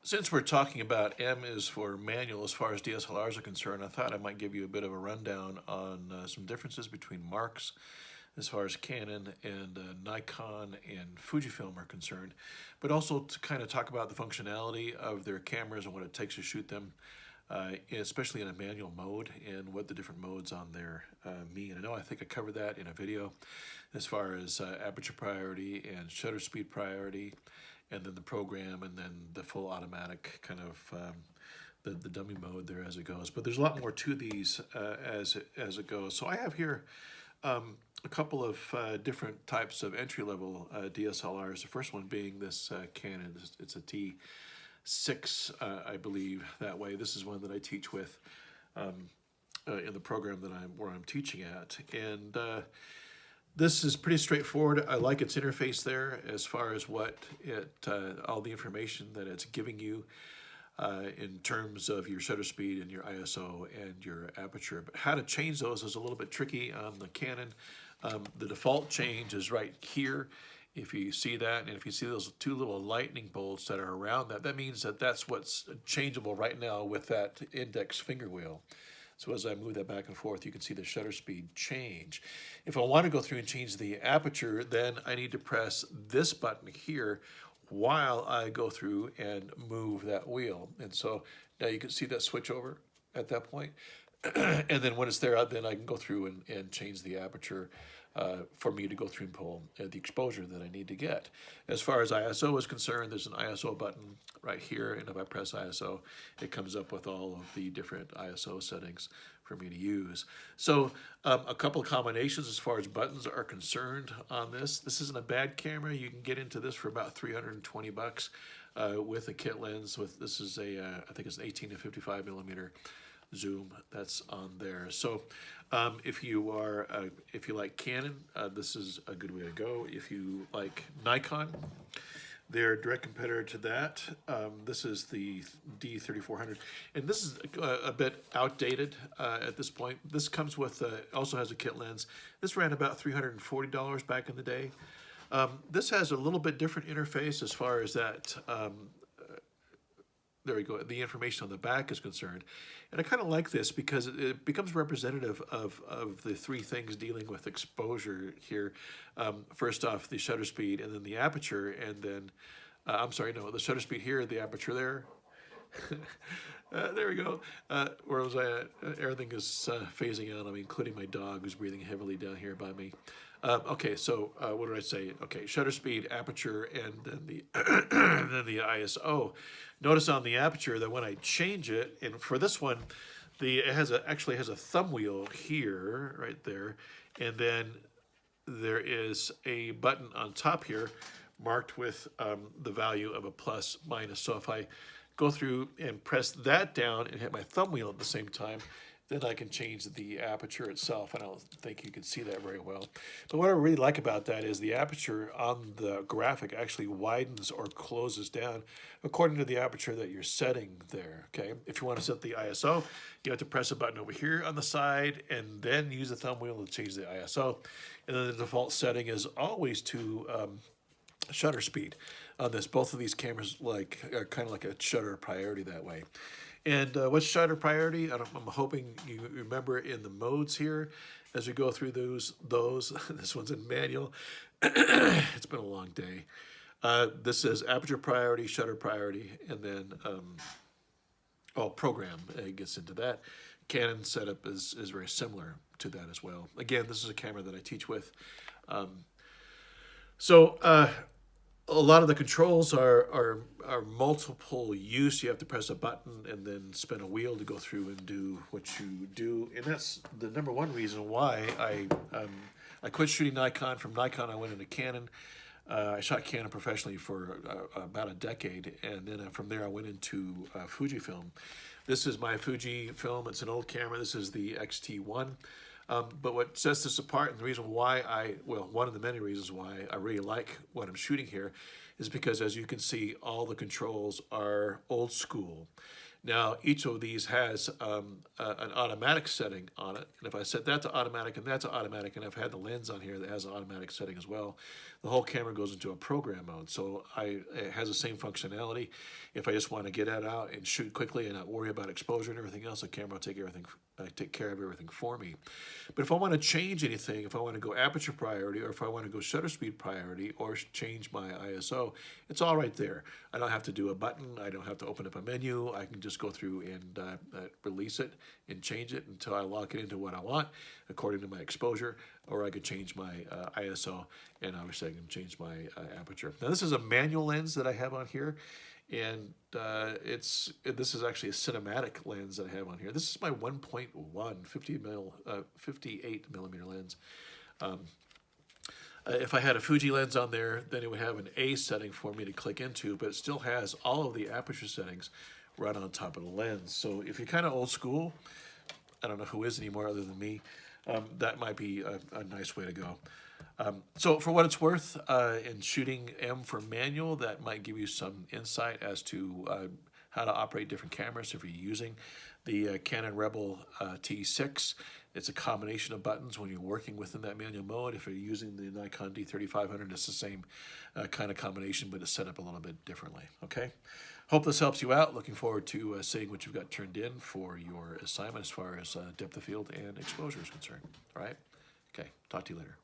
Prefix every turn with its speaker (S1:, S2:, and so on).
S1: Since we're talking about M is for manual as far as DSLRs are concerned, I thought I might give you a bit of a rundown on some differences between marks as far as Canon and Nikon and Fujifilm are concerned, but also to kind of talk about the functionality of their cameras and what it takes to shoot them, especially in a manual mode, and what the different modes on there mean. I think I covered that in a video as far as aperture priority and shutter speed priority, and then the program, and then the full automatic kind of the dummy mode there as it goes. But there's a lot more to these as it goes. So I have here a couple of different types of entry-level DSLRs. The first one being this Canon. It's a T6, I believe, that way. This is one that I teach with in the program that I'm teaching at, and this is pretty straightforward. I like its interface there as far as what all the information that it's giving you in terms of your shutter speed and your ISO and your aperture. But how to change those is a little bit tricky on the Canon. The default change is right here. If you see that, and if you see those two little lightning bolts that are around that, that means that that's what's changeable right now with that index finger wheel. So as I move that back and forth, you can see the shutter speed change. If I want to go through and change the aperture, then I need to press this button here while I go through and move that wheel. And so now you can see that switch over at that point. And then when it's there, then I can go through and change the aperture for me to go through and pull the exposure that I need to get. As far as ISO is concerned, there's an ISO button right here, and if I press ISO, it comes up with all of the different ISO settings for me to use. So a couple of combinations as far as buttons are concerned on this. This isn't a bad camera. You can get into this for about 320 bucks with a kit lens. This is I think it's an 18 to 55 millimeter zoom that's on there. So if you like Canon, this is a good way to go. If you like Nikon, their direct competitor to that, this is the D3400, and this is a bit outdated at this point. This comes with also has a kit lens. This ran about $340 back in the day. This has a little bit different interface as far as that there we go, the information on the back is concerned. And I kind of like this because it becomes representative of the three things dealing with exposure here. First off, the shutter speed, and then the aperture, and then, I'm sorry, no, the shutter speed here, the aperture there. There we go. Where was I at? Everything is phasing out on me, including my dog who's breathing heavily down here by me. Okay, so what did I say? Okay, shutter speed, aperture, and then the and then the ISO. Notice on the aperture that when I change it, and for this one, it actually has a thumb wheel here, right there, and then there is a button on top here marked with the value of a plus minus. So if I go through and press that down and hit my thumb wheel at the same time, then I can change the aperture itself. I don't think you can see that very well. But what I really like about that is the aperture on the graphic actually widens or closes down according to the aperture that you're setting there, okay? If you want to set the ISO, you have to press a button over here on the side and then use the thumb wheel to change the ISO. And then the default setting is always to shutter speed on this. Both of these cameras are kind of like a shutter priority that way. And what's shutter priority? I'm hoping you remember in the modes here as we go through those. This one's in manual. It's been a long day. This says aperture priority, shutter priority, and then program gets into that. Canon setup is very similar to that as well. Again, this is a camera that I teach with. A lot of the controls are multiple use. You have to press a button and then spin a wheel to go through and do what you do. And that's the number one reason why I quit shooting Nikon. From Nikon, I went into Canon. I shot Canon professionally for about a decade, and then from there I went into Fujifilm. This is my Fujifilm. It's an old camera. This is the XT1. But what sets this apart, and the reason why one of the many reasons why I really like what I'm shooting here, is because, as you can see, all the controls are old school. Now, each of these has an automatic setting on it. And if I set that to automatic and that's automatic, and I've had the lens on here that has an automatic setting as well, the whole camera goes into a program mode. So it has the same functionality. If I just want to get it out and shoot quickly and not worry about exposure and everything else, the camera will take care of everything for me. But if I want to change anything, if I want to go aperture priority, or if I want to go shutter speed priority, or change my ISO, it's all right there. I don't have to do a button. I don't have to open up a menu. I can just go through and release it and change it until I lock it into what I want according to my exposure, or I could change my ISO, and obviously I can change my aperture. Now, this is a manual lens that I have on here, and this is actually a cinematic lens that I have on here. This is my 1.1 58 millimeter lens. If I had a Fuji lens on there, then it would have an A setting for me to click into, but it still has all of the aperture settings right on top of the lens. So if you're kind of old school, I don't know who is anymore other than me, that might be a nice way to go. So for what it's worth, in shooting M for manual, that might give you some insight as to how to operate different cameras if you're using the Canon Rebel T6. It's a combination of buttons when you're working within that manual mode. If you're using the Nikon D3500, it's the same kind of combination, but it's set up a little bit differently, okay? Hope this helps you out. Looking forward to seeing what you've got turned in for your assignment as far as depth of field and exposure is concerned, all right? Okay, talk to you later.